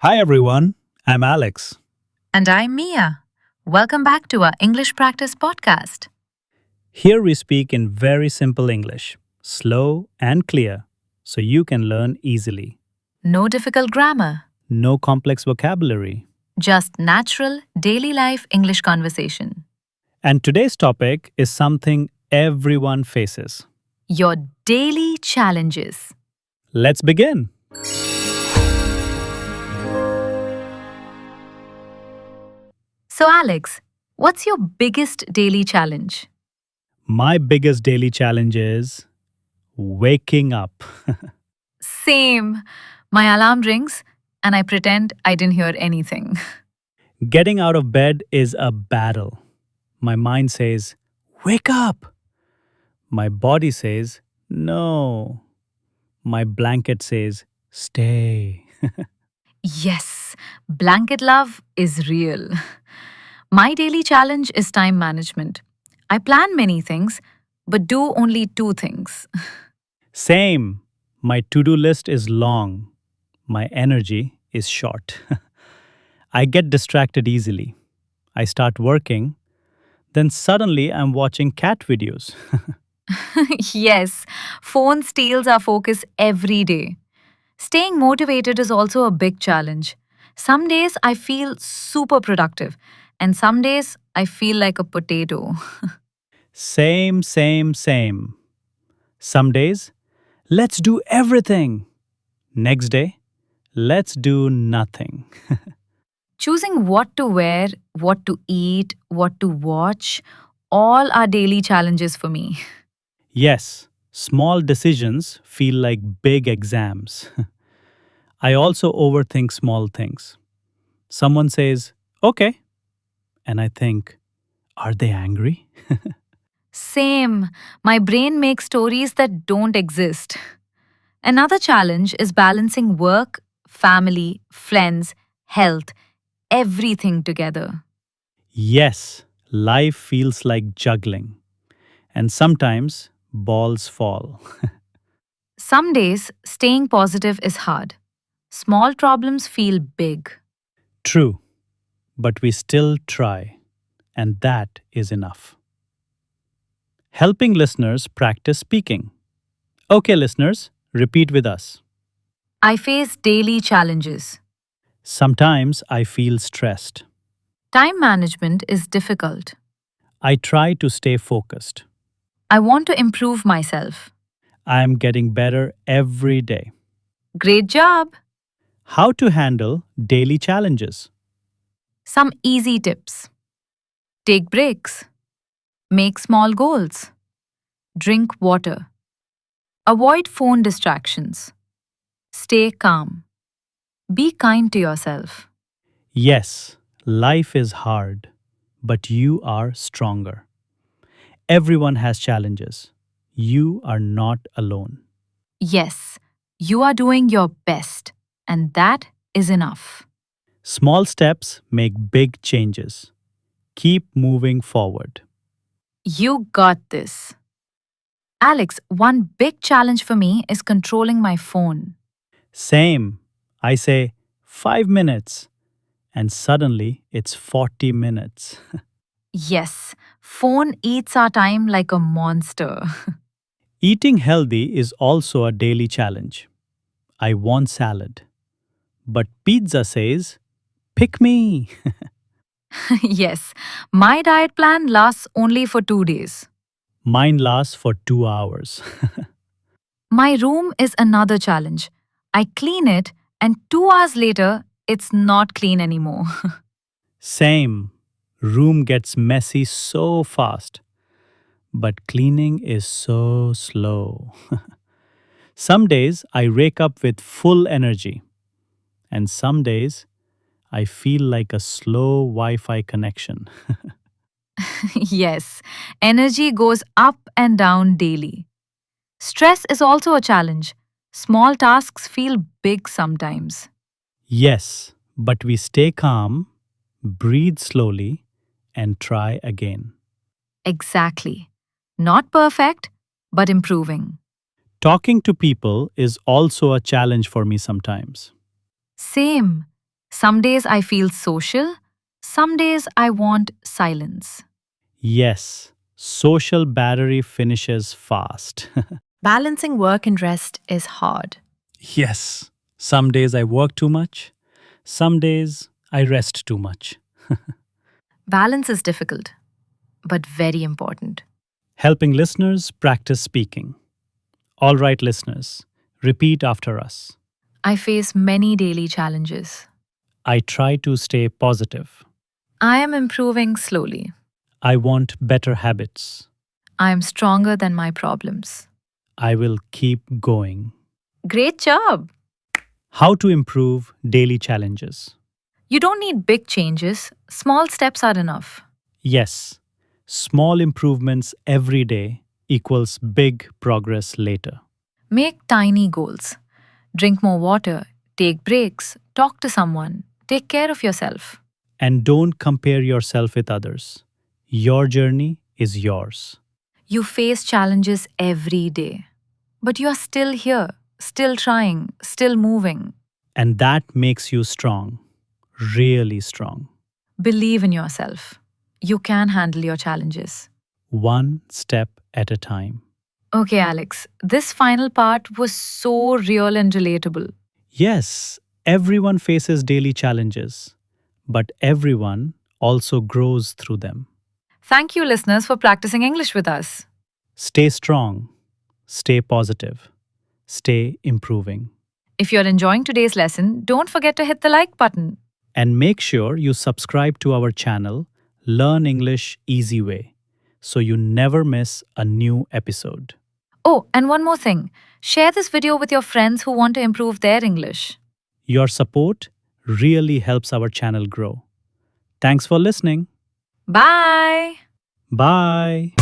Hi everyone, I'm Alex. And I'm Mia. Welcome back to our English Practice Podcast. Here we speak in very simple English, slow and clear, so you can learn easily. No difficult grammar, No complex vocabulary. just natural, daily life English conversation. And today's topic is something everyone faces. Your daily challenges. Let's begin. So, Alex, what's your biggest daily challenge? My biggest daily challenge is waking up. Same. My alarm rings and I pretend I didn't hear anything. Getting out of bed is a battle. My mind says, wake up. My body says, no. My blanket says, stay. Yes, blanket love is real. My daily challenge is time management. I plan many things, but do only two things. Same. My to do list is long. My energy is short. I get distracted easily. I start working, then suddenly I'm watching cat videos. Yes, phone steals our focus every day. Staying motivated is also a big challenge. Some days I feel super productive, and some days I feel like a potato. Same. Some days, let's do everything. Next day, let's do nothing. Choosing what to wear, what to eat, what to watch, all are daily challenges for me. Yes, small decisions feel like big exams. I also overthink small things. Someone says, okay, and I think, are they angry? Same, my brain makes stories that don't exist. Another challenge is balancing work, family, friends, health, everything together. Yes, life feels like juggling, and sometimes balls fall. Some days, staying positive is hard. Small problems feel big. True, but we still try, and that is enough. Helping listeners practice speaking. Okay, listeners, repeat with us. I face daily challenges. Sometimes I feel stressed. Time management is difficult. I try to stay focused. I want to improve myself. I am getting better every day. Great job! How to handle daily challenges. Some easy tips. Take breaks. Make small goals. Drink water. Avoid phone distractions. Stay calm. Be kind to yourself. Yes, life is hard, but you are stronger. Everyone has challenges. You are not alone. Yes, you are doing your best, and that is enough. Small steps make big changes. Keep moving forward. You got this. Alex, one big challenge for me is controlling my phone. Same. I say 5 minutes, and suddenly it's 40 minutes. Yes, phone eats our time like a monster. Eating healthy is also a daily challenge. I want salad, but pizza says, pick me. Yes, my diet plan lasts only for 2 days. Mine lasts for 2 hours. My room is another challenge. I clean it, and 2 hours later, it's not clean anymore. Same. Room gets messy so fast, but cleaning is so slow. Some days I wake up with full energy, and some days I feel like a slow Wi Fi connection. Yes, energy goes up and down daily. Stress is also a challenge. Small tasks feel big sometimes. Yes, but we stay calm, breathe slowly, and try again. Exactly. Not perfect, but improving. Talking to people is also a challenge for me sometimes. Same. Some days I feel social, some days I want silence. Yes, social battery finishes fast. Balancing work and rest is hard. Yes, some days I work too much, some days I rest too much. Balance is difficult, but very important. Helping listeners practice speaking. All right, listeners, repeat after us. I face many daily challenges. I try to stay positive. I am improving slowly. I want better habits. I am stronger than my problems. I will keep going. Great job! How to improve daily challenges. You don't need big changes, small steps are enough. Yes, small improvements every day equals big progress later. Make tiny goals. Drink more water, take breaks, talk to someone, take care of yourself. And don't compare yourself with others. Your journey is yours. You face challenges every day, but you are still here, still trying, still moving. And that makes you strong, really strong. Believe in yourself. You can handle your challenges. One step at a time. Okay, Alex, this final part was so real and relatable. Yes, everyone faces daily challenges, but everyone also grows through them. Thank you, listeners, for practicing English with us. Stay strong, stay positive, stay improving. If you're enjoying today's lesson, don't forget to hit the like button. And make sure you subscribe to our channel, Learn English Easy Way, so you never miss a new episode. Oh, and one more thing. Share this video with your friends who want to improve their English. Your support really helps our channel grow. Thanks for listening. Bye! Bye.